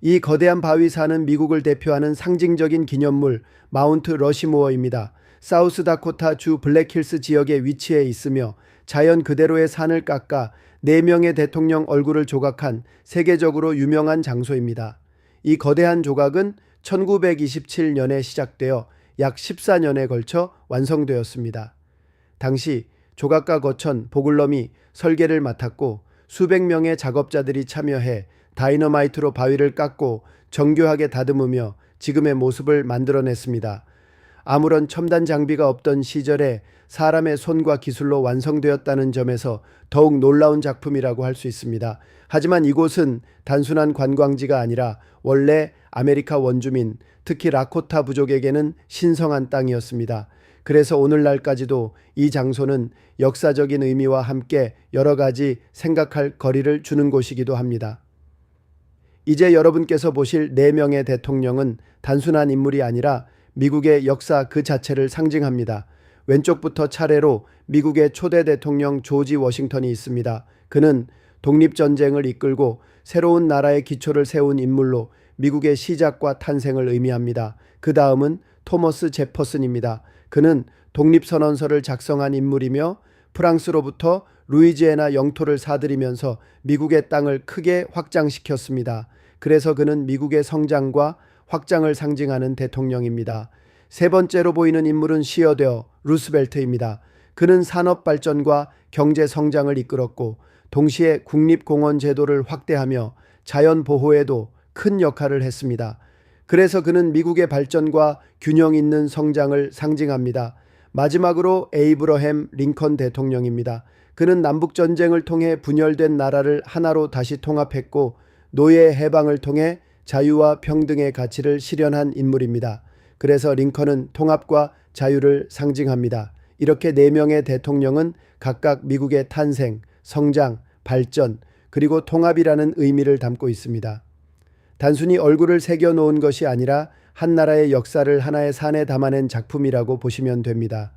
이 거대한 바위산은 미국을 대표하는 상징적인 기념물 마운트 러시모어입니다. 사우스다코타 주 블랙힐스 지역에 위치해 있으며 자연 그대로의 산을 깎아 4명의 대통령 얼굴을 조각한 세계적으로 유명한 장소입니다. 이 거대한 조각은 1927년에 시작되어 약 14년에 걸쳐 완성되었습니다. 당시 조각가 거천 보글럼이 설계를 맡았고 수백 명의 작업자들이 참여해 다이너마이트로 바위를 깎고 정교하게 다듬으며 지금의 모습을 만들어냈습니다. 아무런 첨단 장비가 없던 시절에 사람의 손과 기술로 완성되었다는 점에서 더욱 놀라운 작품이라고 할 수 있습니다. 하지만 이곳은 단순한 관광지가 아니라 원래 아메리카 원주민, 특히 라코타 부족에게는 신성한 땅이었습니다. 그래서 오늘날까지도 이 장소는 역사적인 의미와 함께 여러 가지 생각할 거리를 주는 곳이기도 합니다. 이제 여러분께서 보실 4명의 대통령은 단순한 인물이 아니라 미국의 역사 그 자체를 상징합니다. 왼쪽부터 차례로 미국의 초대 대통령 조지 워싱턴이 있습니다. 그는 독립전쟁을 이끌고 새로운 나라의 기초를 세운 인물로 미국의 시작과 탄생을 의미합니다. 그 다음은 토머스 제퍼슨입니다. 그는 독립선언서를 작성한 인물이며 프랑스로부터 루이지애나 영토를 사들이면서 미국의 땅을 크게 확장시켰습니다. 그래서 그는 미국의 성장과 확장을 상징하는 대통령입니다. 세 번째로 보이는 인물은 시어데어 루스벨트입니다. 그는 산업 발전과 경제 성장을 이끌었고 동시에 국립공원 제도를 확대하며 자연 보호에도 큰 역할을 했습니다. 그래서 그는 미국의 발전과 균형 있는 성장을 상징합니다. 마지막으로 에이브러햄 링컨 대통령입니다. 그는 남북전쟁을 통해 분열된 나라를 하나로 다시 통합했고 노예 해방을 통해 자유와 평등의 가치를 실현한 인물입니다. 그래서 링컨은 통합과 자유를 상징합니다. 이렇게 4명의 대통령은 각각 미국의 탄생, 성장, 발전, 그리고 통합이라는 의미를 담고 있습니다. 단순히 얼굴을 새겨놓은 것이 아니라 한 나라의 역사를 하나의 산에 담아낸 작품이라고 보시면 됩니다.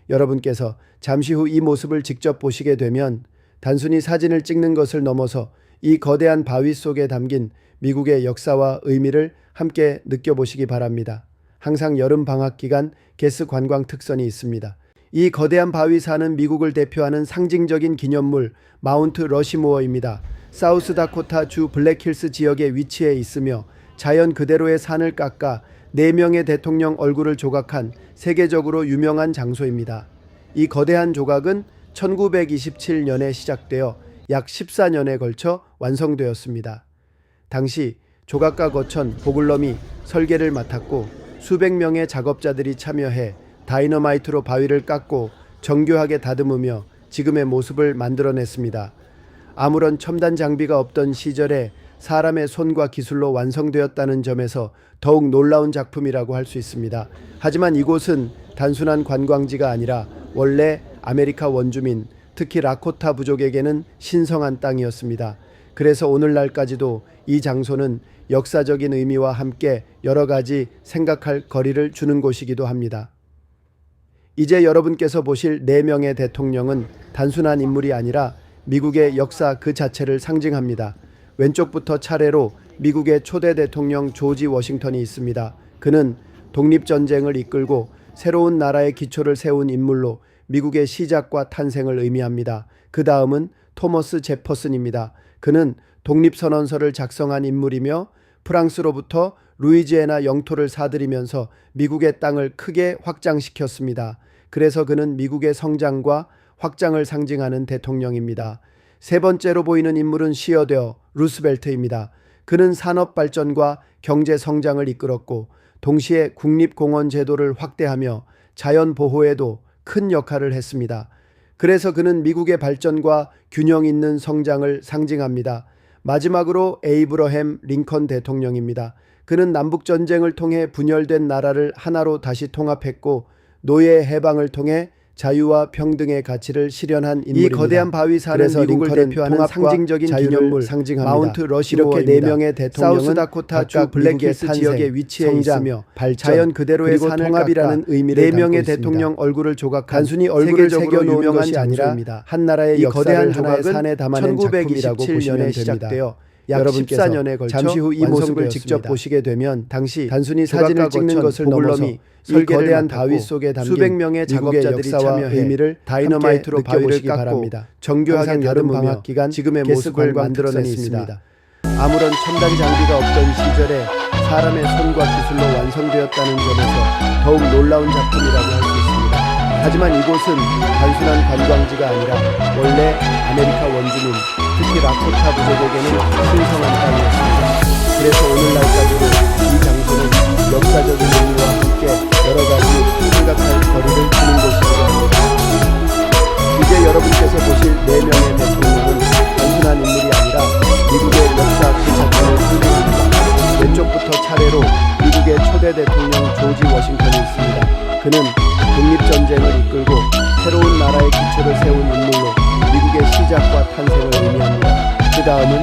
여러분께서 잠시 후 이 모습을 직접 보시게 되면 단순히 사진을 찍는 것을 넘어서 이 거대한 바위 속에 담긴 미국의 역사와 의미를 함께 느껴보시기 바랍니다. 항상 여름 방학 기간 게스 관광 특선이 있습니다. 이 거대한 바위산은 미국을 대표하는 상징적인 기념물 마운트 러시모어입니다. 사우스다코타 주 블랙힐스 지역에 위치해 있으며 자연 그대로의 산을 깎아 4명의 대통령 얼굴을 조각한 세계적으로 유명한 장소입니다. 이 거대한 조각은 1927년에 시작되어 약 14년에 걸쳐 완성되었습니다. 당시 조각가 거천 보글럼이 설계를 맡았고 수백 명의 작업자들이 참여해 다이너마이트로 바위를 깎고 정교하게 다듬으며 지금의 모습을 만들어냈습니다. 아무런 첨단 장비가 없던 시절에 사람의 손과 기술로 완성되었다는 점에서 더욱 놀라운 작품이라고 할 수 있습니다. 하지만 이곳은 단순한 관광지가 아니라 원래 아메리카 원주민, 특히 라코타 부족에게는 신성한 땅이었습니다. 그래서 오늘날까지도 이 장소는 역사적인 의미와 함께 여러 가지 생각할 거리를 주는 곳이기도 합니다. 이제 여러분께서 보실 4명의 대통령은 단순한 인물이 아니라 미국의 역사 그 자체를 상징합니다. 왼쪽부터 차례로 미국의 초대 대통령 조지 워싱턴이 있습니다. 그는 독립전쟁을 이끌고 새로운 나라의 기초를 세운 인물로 미국의 시작과 탄생을 의미합니다. 그 다음은 토머스 제퍼슨입니다. 그는 독립선언서를 작성한 인물이며 프랑스로부터 루이지애나 영토를 사들이면서 미국의 땅을 크게 확장시켰습니다. 그래서 그는 미국의 성장과 확장을 상징하는 대통령입니다. 세 번째로 보이는 인물은 시어데어 루스벨트입니다. 그는 산업 발전과 경제 성장을 이끌었고 동시에 국립공원 제도를 확대하며 자연 보호에도 큰 역할을 했습니다. 그래서 그는 미국의 발전과 균형 있는 성장을 상징합니다. 마지막으로 에이브러햄 링컨 대통령입니다. 그는 남북전쟁을 통해 분열된 나라를 하나로 다시 통합했고 노예 해방을 통해 자유와 평등의 가치를 실현한 인물입니다. 이 거대한 바위산은 미국을 대표하는 상징적인 기념물 상징합니다. 마운트 러시모어입니다. 이렇게 4명의 대통령은 사우스다코타 주 블랙힐스 지역에 위치해 있으며 자연 그대로의 산을 통합이라는 의미를 4명의 대통령 얼굴을 조각한 단순히 얼굴을 새겨놓은 것이 아니라 한 나라의 역사를 하나의 산에 담아낸 작품이라고 보시면 됩니다. 약 14년에 걸쳐 잠시 후 이 모습을 직접 보시게 되면 당시 단순히 사진을 찍는 것을 넘어서 설계대한 바위 속에 담긴 수백 명의 작업자들이 참여해 의미를 다이너마이트로 바위를 깎고 정교하게 여름 방학 기간 지금의 모습을 만들어냈습니다. 아무런 첨단 장비가 없던 시절에 사람의 손과 기술로 완성되었다는 점에서 더욱 놀라운 작품이라고 할 수 있습니다. 하지만 이곳은 단순한 관광지가 아니라 원래 아메리카 원주민, 특히 라코타 부족에게는 신성한 땅이었습니다. 그래서 오늘날까지도 이 장소는 역사적인 의미와 함께 여러 가지 생각할 거리를 두는 곳이기도 합니다. 이제 여러분께서 보실 4명의 대통령은 단순한 인물이 아니라 미국의 역사 그 자체를 상징합니다. 왼쪽부터 차례로 미국의 초대 대통령 조지 워싱턴이 있습니다. 그는 독립전쟁을 이끌고 새로운 나라의 기초를 세운 인물로 미국의 시작과 탄생을 의미합니다. 그 다음은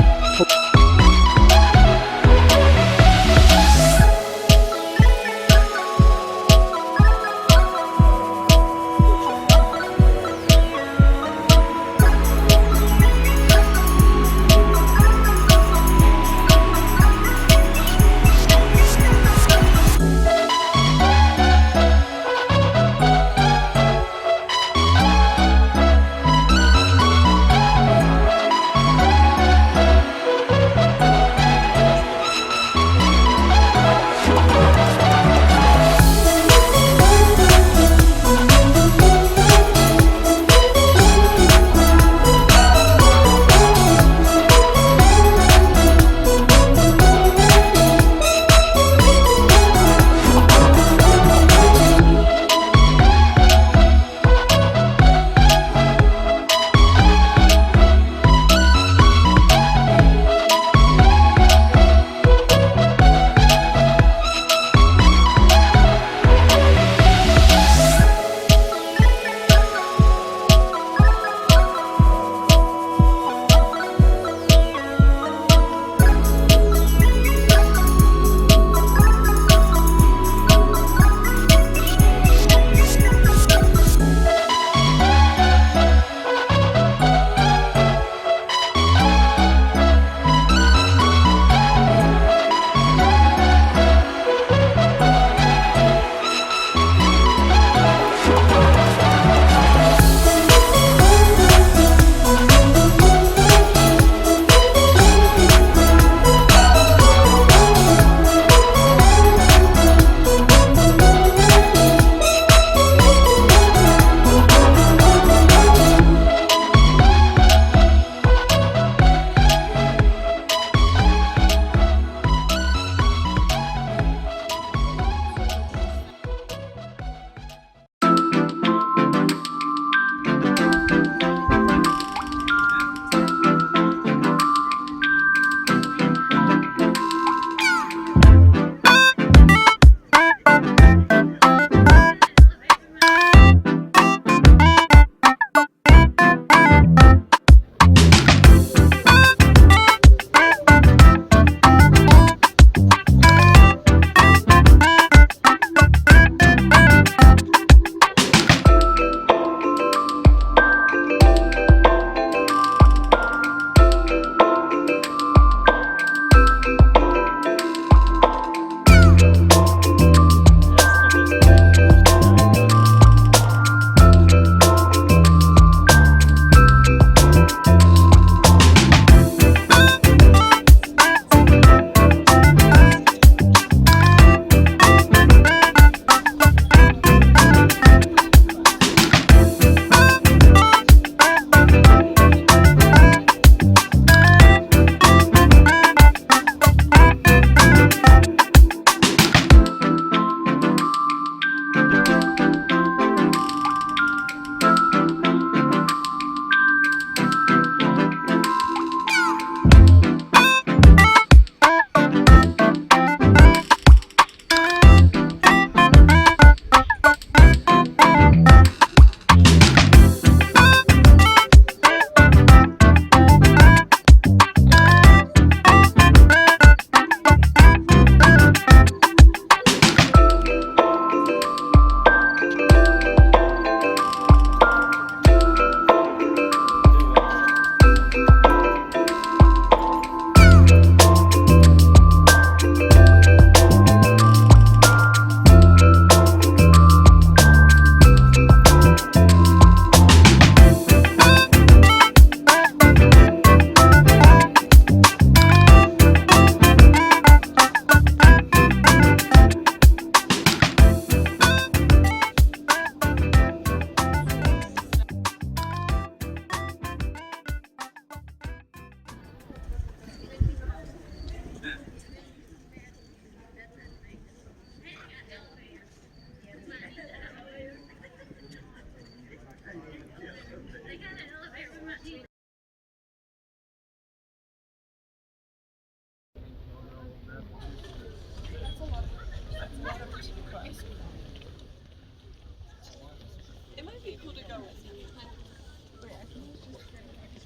Wait, I think it's just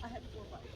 I had 4 bucks.